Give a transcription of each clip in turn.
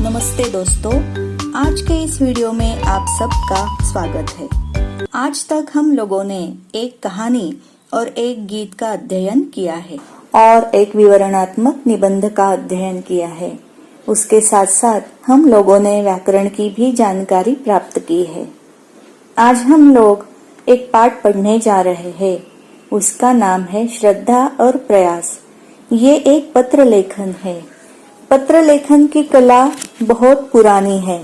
नमस्ते दोस्तों, आज के इस वीडियो में आप सबका स्वागत है। आज तक हम लोगों ने एक कहानी और एक गीत का अध्ययन किया है और एक विवरणात्मक निबंध का अध्ययन किया है। उसके साथ साथ हम लोगों ने व्याकरण की भी जानकारी प्राप्त की है। आज हम लोग एक पाठ पढ़ने जा रहे हैं। उसका नाम है श्रद्धा और प्रयास। ये एक पत्र लेखन है। पत्र लेखन की कला बहुत पुरानी है।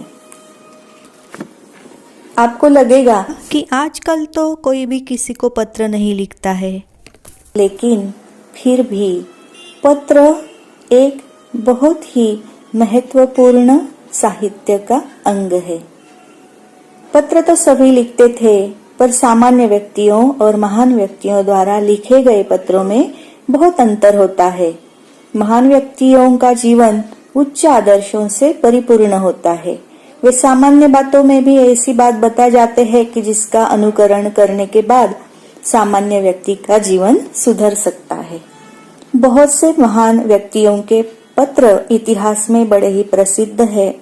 आपको लगेगा कि आजकल तो कोई भी किसी को पत्र नहीं लिखता है, लेकिन फिर भी पत्र एक बहुत ही महत्वपूर्ण साहित्य का अंग है। पत्र तो सभी लिखते थे, पर सामान्य व्यक्तियों और महान व्यक्तियों द्वारा लिखे गए पत्रों में बहुत अंतर होता है। महान व्यक्तियों का जीवन उच्च आदर्शों से परिपूर्ण होता है। वे सामान्य बातों में भी ऐसी बात बता जाते हैं कि जिसका अनुकरण करने के बाद सामान्य व्यक्ति का जीवन सुधर सकता है। बहुत से महान व्यक्तियों के पत्र इतिहास में बड़े ही प्रसिद्ध है,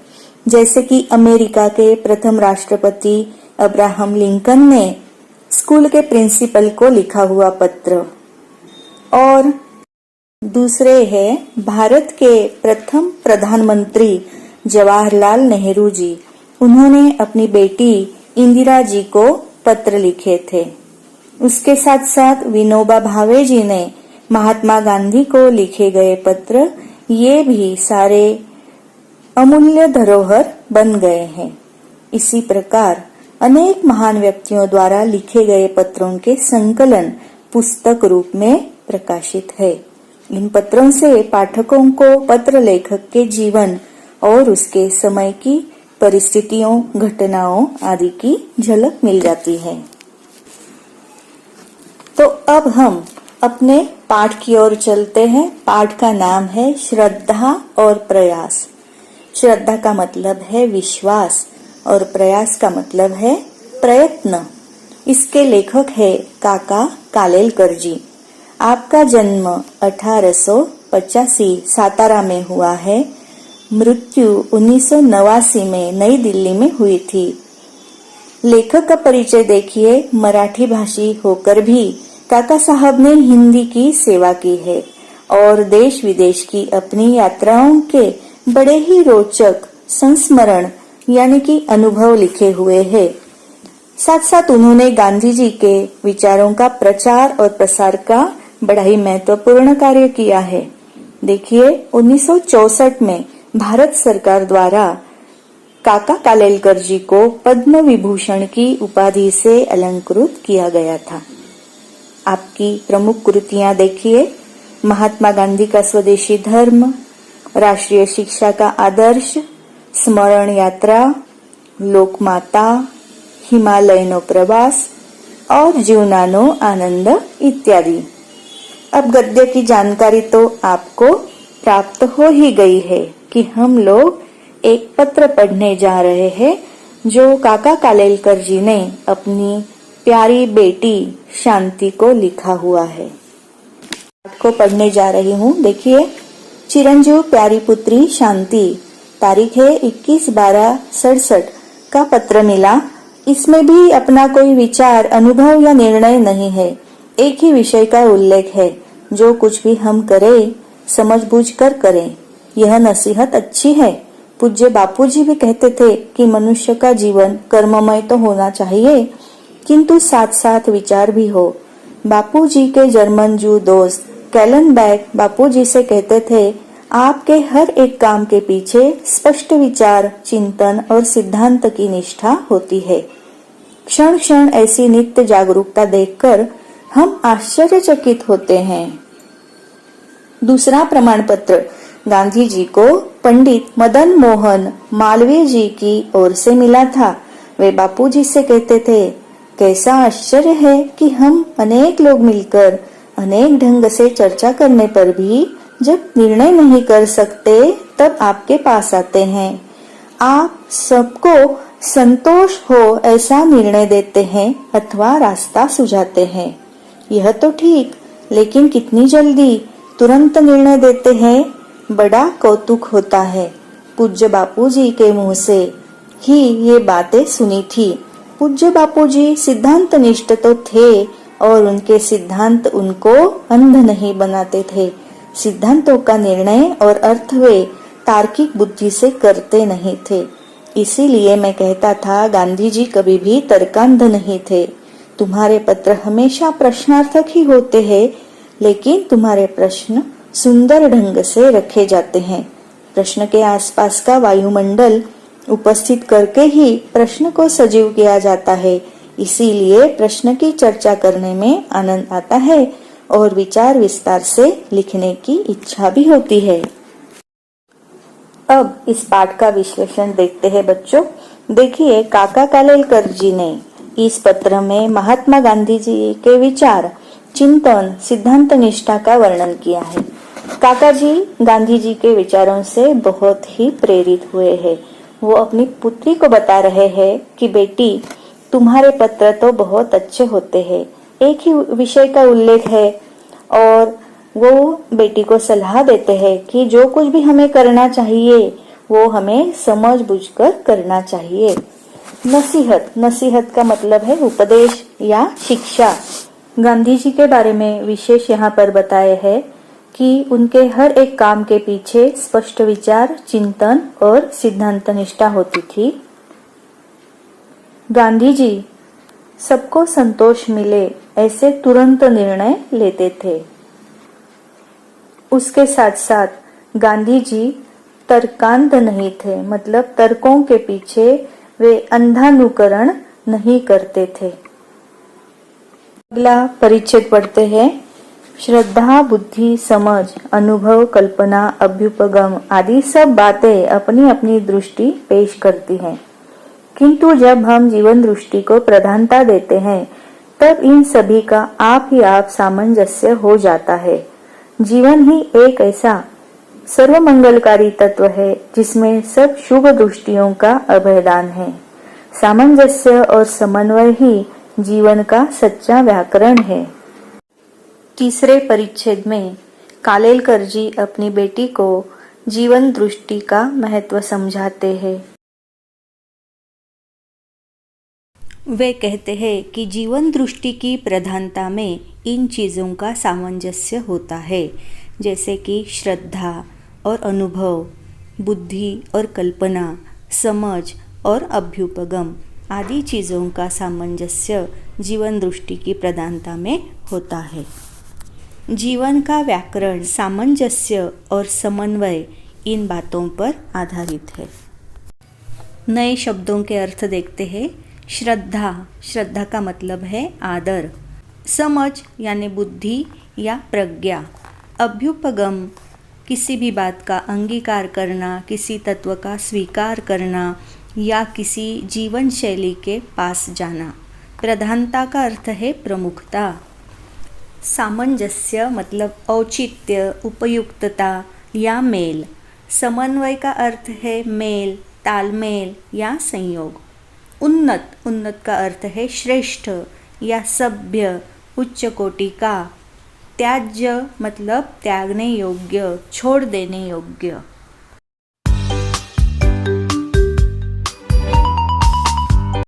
जैसे कि अमेरिका के प्रथम राष्ट्रपति अब्राहम लिंकन ने स्कूल के प्रिंसिपल को लिखा हुआ पत्र, और दूसरे हैं भारत के प्रथम प्रधानमंत्री जवाहरलाल नेहरू जी। उन्होंने अपनी बेटी इंदिरा जी को पत्र लिखे थे। उसके साथ साथ विनोबा भावे जी ने महात्मा गांधी को लिखे गए पत्र, ये भी सारे अमूल्य धरोहर बन गए हैं। इसी प्रकार अनेक महान व्यक्तियों द्वारा लिखे गए पत्रों के संकलन पुस्तक रूप में प्रकाशित है। इन पत्रों से पाठकों को पत्र लेखक के जीवन और उसके समय की परिस्थितियों, घटनाओं आदि की झलक मिल जाती है। तो अब हम अपने पाठ की ओर चलते हैं। पाठ का नाम है श्रद्धा और प्रयास। श्रद्धा का मतलब है विश्वास और प्रयास का मतलब है प्रयत्न। इसके लेखक है काका कालेलकर जी। आपका जन्म 1885 सातारा में हुआ है। मृत्यु 1989 में नई दिल्ली में हुई थी। लेखक का परिचय देखिए। मराठी भाषी होकर भी काका साहब ने हिंदी की सेवा की है और देश विदेश की अपनी यात्राओं के बड़े ही रोचक संस्मरण यानी कि अनुभव लिखे हुए हैं। साथ साथ उन्होंने गांधी जी के विचारों का प्रचार और प्रसार का बड़ा ही महत्वपूर्ण कार्य किया है। देखिए, 1964 में भारत सरकार द्वारा काका कालेलकर जी को पद्म विभूषण की उपाधि से अलंकृत किया गया था। आपकी प्रमुख कृतियां देखिए। महात्मा गांधी का स्वदेशी धर्म, राष्ट्रीय शिक्षा का आदर्श, स्मरण यात्रा, लोकमाता, हिमालयनो प्रवास और जीवनानो आनंद इत्यादि। अब गद्य की जानकारी तो आपको प्राप्त हो ही गई है कि हम लोग एक पत्र पढ़ने जा रहे हैं जो काका कालेलकर जी ने अपनी प्यारी बेटी शांति को लिखा हुआ है। को पढ़ने जा रही हूँ। देखिए, चिरंजीव प्यारी पुत्री शांति, तारीख है 21/12/67 का पत्र मिला। इसमें भी अपना कोई विचार, अनुभव या निर्णय नहीं है। एक ही विषय का उल्लेख है। जो कुछ भी हम करें समझबूझ कर करें। यह नसीहत अच्छी है। पूज्य बापूजी भी कहते थे कि मनुष्य का जीवन कर्ममय तो होना चाहिए, किंतु साथ साथ विचार भी हो। बापूजी के जर्मन जू दोस्त कैलनबैक बापूजी से कहते थे, आपके हर एक काम के पीछे स्पष्ट विचार, चिंतन और सिद्धांत की निष्ठा होती है। क्षण क्षण ऐसी नित्य जागरूकता देखकर हम आश्चर्यचकित होते हैं। दूसरा प्रमाण पत्र गांधी जी को पंडित मदन मोहन मालवीय जी की ओर से मिला था। वे बापूजी से कहते थे, कैसा आश्चर्य है कि हम अनेक लोग मिलकर अनेक ढंग से चर्चा करने पर भी जब निर्णय नहीं कर सकते तब आपके पास आते हैं। आप सबको संतोष हो ऐसा निर्णय देते हैं अथवा रास्ता सुझाते हैं। यह तो ठीक, लेकिन कितनी जल्दी तुरंत निर्णय देते हैं। बड़ा कौतुक होता है। पूज्य बापूजी के मुंह से ही ये बातें सुनी थी। पूज्य बापूजी सिद्धांत निष्ठ तो थे और उनके सिद्धांत उनको अंध नहीं बनाते थे। सिद्धांतों का निर्णय और अर्थ वे तार्किक बुद्धि से करते नहीं थे। इसीलिए मैं कहता था गांधी जी कभी भी तर्कांध नहीं थे। तुम्हारे पत्र हमेशा प्रश्नार्थक ही होते हैं, लेकिन तुम्हारे प्रश्न सुंदर ढंग से रखे जाते हैं। प्रश्न के आसपास का वायुमंडल उपस्थित करके ही प्रश्न को सजीव किया जाता है। इसीलिए प्रश्न की चर्चा करने में आनंद आता है और विचार विस्तार से लिखने की इच्छा भी होती है। अब इस पाठ का विश्लेषण देखते हैं बच्चों। देखिए, काका कालेलकर जी ने इस पत्र में महात्मा गांधी जी के विचार, चिंतन, सिद्धांत निष्ठा का वर्णन किया है। काका जी गांधी जी के विचारों से बहुत ही प्रेरित हुए हैं। वो अपनी पुत्री को बता रहे हैं कि बेटी, तुम्हारे पत्र तो बहुत अच्छे होते हैं, एक ही विषय का उल्लेख है, और वो बेटी को सलाह देते हैं कि जो कुछ भी हमें करना चाहिए वो हमें समझ बूझकर करना चाहिए। नसीहत का मतलब है उपदेश या शिक्षा। गांधी जी के बारे में विशेष यहाँ पर बताए है कि उनके हर एक काम के पीछे स्पष्ट विचार, चिंतन और सिद्धांत निष्ठा होती थी। गांधी जी सबको संतोष मिले ऐसे तुरंत निर्णय लेते थे। उसके साथ साथ गांधी जी तर्कांध नहीं थे, मतलब तर्कों के पीछे वे अंधानुकरण नहीं करते थे। अगला परिच्छेद पढ़ते हैं। श्रद्धा, बुद्धि, समझ, अनुभव, कल्पना, अभ्युपगम आदि सब बातें अपनी अपनी दृष्टि पेश करती हैं, किंतु जब हम जीवन दृष्टि को प्रधानता देते हैं तब इन सभी का आप ही आप सामंजस्य हो जाता है। जीवन ही एक ऐसा सर्वमंगलकारी तत्व है जिसमें सब शुभ दृष्टियों का अभयदान है। सामंजस्य और समन्वय ही जीवन का सच्चा व्याकरण है। तीसरे परिच्छेद में कालेलकर जी अपनी बेटी को जीवन दृष्टि का महत्व समझाते हैं। वे कहते हैं कि जीवन दृष्टि की प्रधानता में इन चीज़ों का सामंजस्य होता है, जैसे कि श्रद्धा और अनुभव, बुद्धि और कल्पना, समझ और अभ्युपगम आदि चीज़ों का सामंजस्य जीवन दृष्टि की प्रधानता में होता है। जीवन का व्याकरण सामंजस्य और समन्वय इन बातों पर आधारित है। नए शब्दों के अर्थ देखते हैं। श्रद्धा का मतलब है आदर। समझ यानी बुद्धि या प्रज्ञा। अभ्युपगम किसी भी बात का अंगीकार करना, किसी तत्व का स्वीकार करना या किसी जीवन शैली के पास जाना। प्रधानता का अर्थ है प्रमुखता। सामंजस्य मतलब औचित्य, उपयुक्तता या मेल। समन्वय का अर्थ है मेल, तालमेल या संयोग। उन्नत का अर्थ है श्रेष्ठ या सभ्य, उच्च कोटि का। त्याज्य मतलब त्यागने योग्य, छोड़ देने योग्य।